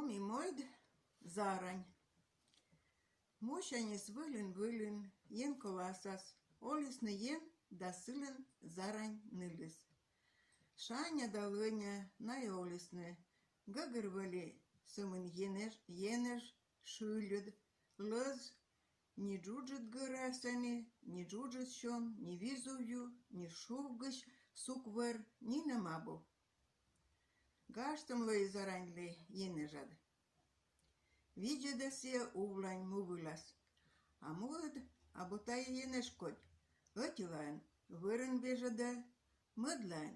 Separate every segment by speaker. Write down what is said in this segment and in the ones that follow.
Speaker 1: Оми мойд зарань. Мошанис вылин, ен коласас, олисны ен да сылын зарань нылыс. Шаня да лыня най олисны, гагыр вали сымын енеш шылюд, лыз ни джуджит гырасани, ни джуджит шон, ни визувью, ни шувгыш суквер, ни намабу. Гаштым лой зараньли енежад. Виджеда се увлань мувылас. А муд абутай енешкот. Отилайн вырын бежада, мыдлайн.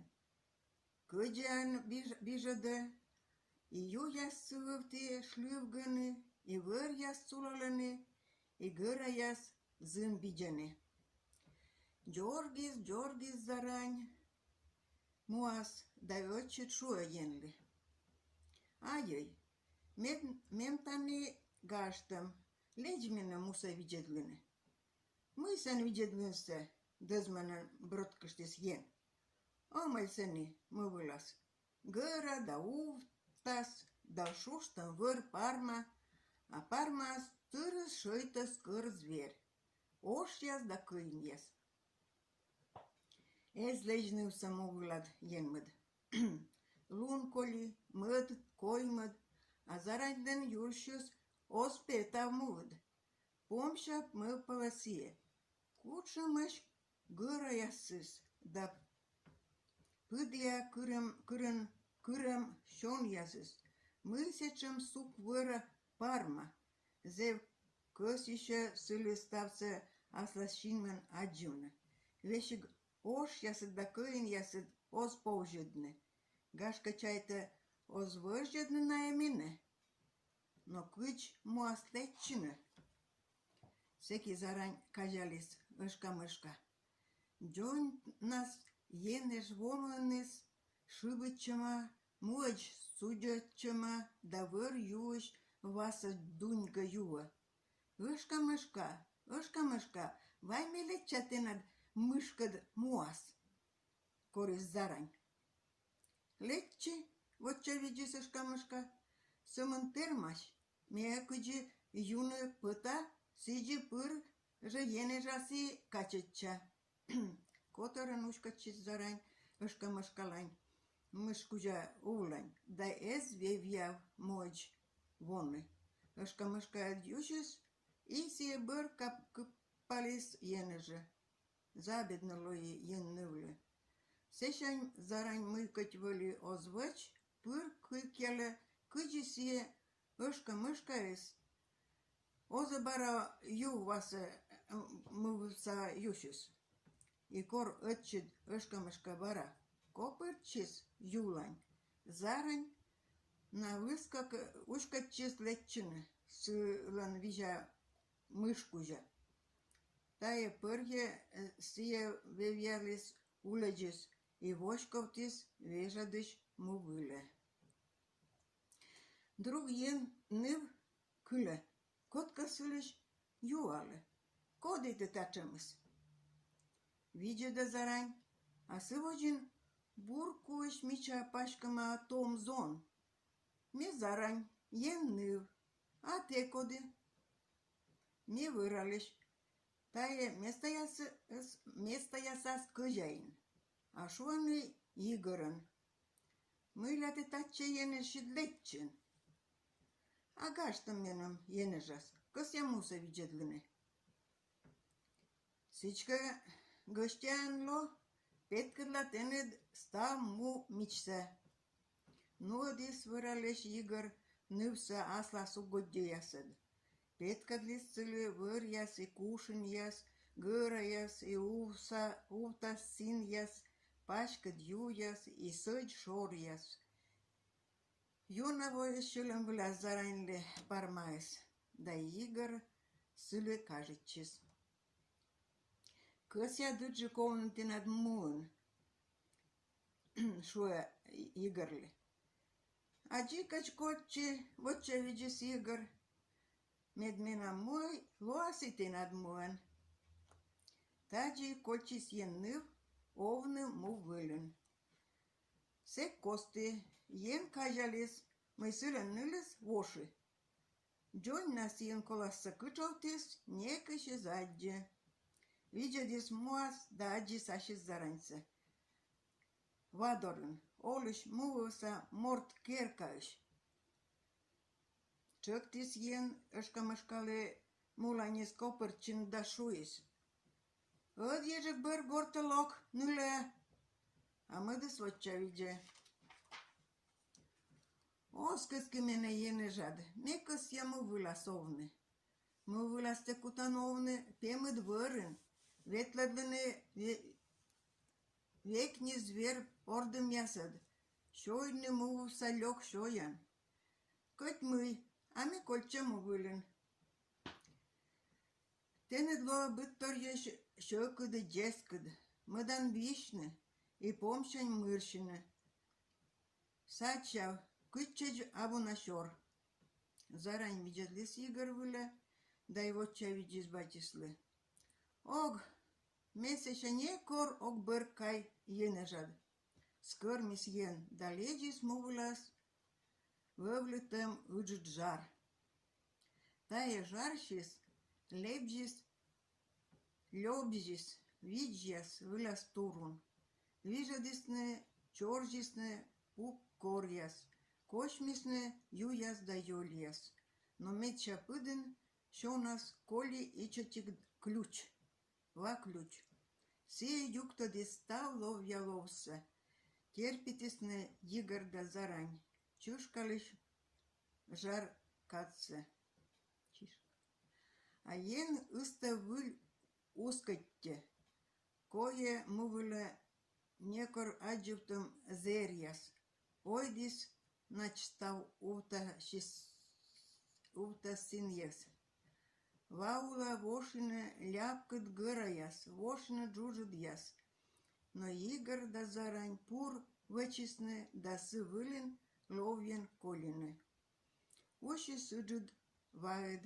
Speaker 1: Кыджан бежада. И ю яс сывывты шлювганы, и выр яс цулаланы, и гыра яс зымбиджаны. Джоргис зарань. Муас да отчет шуя енли. Ай-ой. Мем тани гаштам, леджмена муса виджедлыны. Мы сан виджедлынса, дызмана броткаштис ен. Омальсани мы вылаз. Гыра да увтас, да шуштам выр парма, а пармас тырыс шойтас кыр зверь. Ош яс да кыйн яс. Эз леджнывса мы вылад енмыд. Лун коли, мыд, коймыд, а зараньден юршус оспета муд. Помшап мы полосие. Кучшамыш гыра ясыс, да пыдля кырым шон ясыс. Мы сечем сук выра парма. Зев кос еще сылыстався аслащинмен аджуна. Вещик ош ясыд да кыйн ясыд оз повжедны. Гашка чайта озвождны наемine. Но кыч муаслетчины. Секи зарань кажалис ышка-мышка. Джон нас енеш воманыс шыбычыма, муэч судячыма, да выр юш васа дуньга юа. Ышка-мышка, вай мелет чатенад мышкад муас. Корис зарань. Летчи, вот че видишь ышка-мышка, сымын термаш, мея кыджи юны пыта, сиджи пыр же енежаси качетча. Которын ушкачис зарань, ышка-мышкалань, мышкужа увлань, да эз вевьяв мойч вонны. Ышка-мышка дюшис, и сие быр капалис енеже. Забедно лои еннывле. Сешань зарань мыкать вали озвач, пыр кыкеле, кыджи сие ышка-мышка эс. Оза бара ю васа мывса юшис. И кор отчид ышка-мышка бара. Копырчис юлань. Зарань на выскак ушкачис летчины. Сылан вижа мышкужа. Тая пырге сие вевьялис уледжис. И вошковтис вежадыш мувыле. Друг ен нив кыле. Котка сылыш юале. Кодите тачамыс. Виджеда зарань, а сыводжин буркуш мича пашкама том зон. Ме зарань, ен нив, а те коды. Ме выралиш. Тае места ясас кыжаин. А шуаны игырын. Мыляты татче енешид летчин. А гаштам менам енежас, кыс я муса виджедлыны. Сичка гостянло, петкадла тенед ста му мичса. Нодис выралеш игр, нывса асласу годде ясад. Петкадлис цылы выр яс и кушын яс, гыра яс и увтас син яс, пашка дью яс и сыдь шор яс. Юна воя шылым вылаз зараньле пармаес, да игр сылы кажетчис. Кыс я дыджи комнаты над муын, шуя игрли. Аджи качкотчи, вот че видишь игр, медмена мой луасите над муын. Таджи кочис енныв, овны му вылын. Сек косты, ен кажалис, Мысылен нылыс воши. Джон насиен коласса кычалтис, некыш задже. Виджадис муас да аджис ашис зараньса. Вадорын, олыш мувыса морт керкаыш. Чыктис ен ышкамышкале муланис копырчин да шуис. Öd ежик бір гортылок ныле. Амыдыс вочча видже. Оскыски мене ене жад. Мекос я мувыласовны. Мувыласте кутановны пемыд вырын. Ветладлыны векни звер ордым ясад. Шойны мувуса лёк шоян. Коть мый, ами кольча мувылын. Тенедло быттор еш шöкыды жескыды. Мыдан вишны и помшань мыршыны. Сачав, кыччач абунашор. Зарань виджадлис Игорь выля, да его чавиджис батислы. Ог, месяша не кор ог быркай енежад. Скор мис ен, да леджис мувлас, вывлетем уджит жар. Тая жаршис, лебжис, лёбжис, виджас выляс турун. Вижадисне, чоржисне, пук корьяс, кошмисне, юяс да йольяс. Но меча пыдын, шонас коли ичатик ключ. Ва ключ. Сие юкта диста ловья ловса. Терпитисне Игорь да зарань. Чушкалыш жар катсе. А ен ыста выль ускатте. Кое мувыле некор аджуптым зерьяс. Ойдис начстав увта синьес. Ваула вошине ляпкыт гыраяс, вошине джужит яс. Но Игорь да зарань пур вычисны да сывылин ловьен колины. Уши суджит ваед.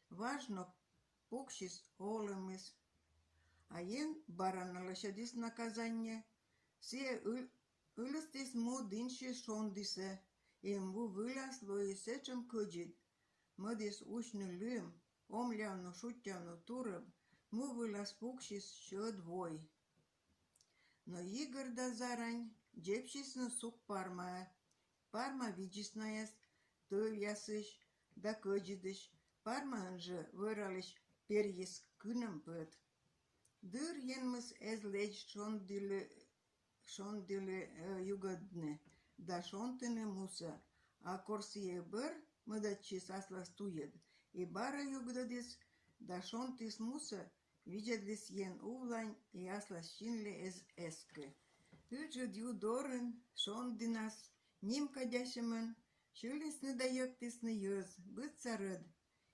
Speaker 1: Важно покшис олымыс. А ен бараналашадис наказание. Все ылыстис му динши шондисе. Имву выляс лоисечем кыджит. Мыдис ушны лым, омлявну шуттявну турыб, му выляс покшис шödвой. Но Игорь да зарань джепшисны сук парма. Парма виджиснаяс, тывясыш да кыджидыш. Парма анжы выралыш перьес кыным пыт. Дыр енмыс эз леч шондилы югадны, да шонтыны муса, а корсие бір мыдатчис аслас туед, и бара югдадис, да шонтис муса, виджадлис ен увлань, и аслас шинле эз эскі. Үджід юдорын, шондинас, ним кадяшымын, шылисны да йоктисны йöz, быцарыд,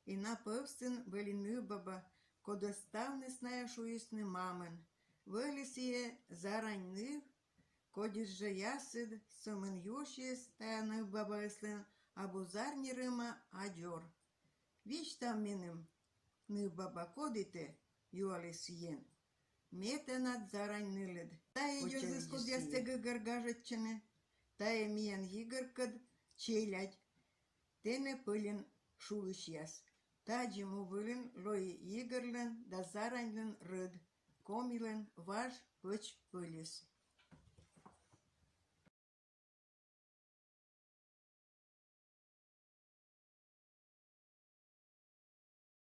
Speaker 1: и напывсын вылины баба, кодоставнысная шуисны мамын, вылисие зараньны, кодижжы ясыд, сымын юшис, таяны бабайслын, абузарни рыма аджор. Вич там меным, ны баба кодите, юалис ен. Метенат зарань нылыд. Тая йозыс кодястыгы гаргажетчыны, тая миян йыгыркыд челядь, тене пылен шулыш яс. Таджи мувылын лой Игорьлын да зараньлын рыд, комилын ваш пыч пылис.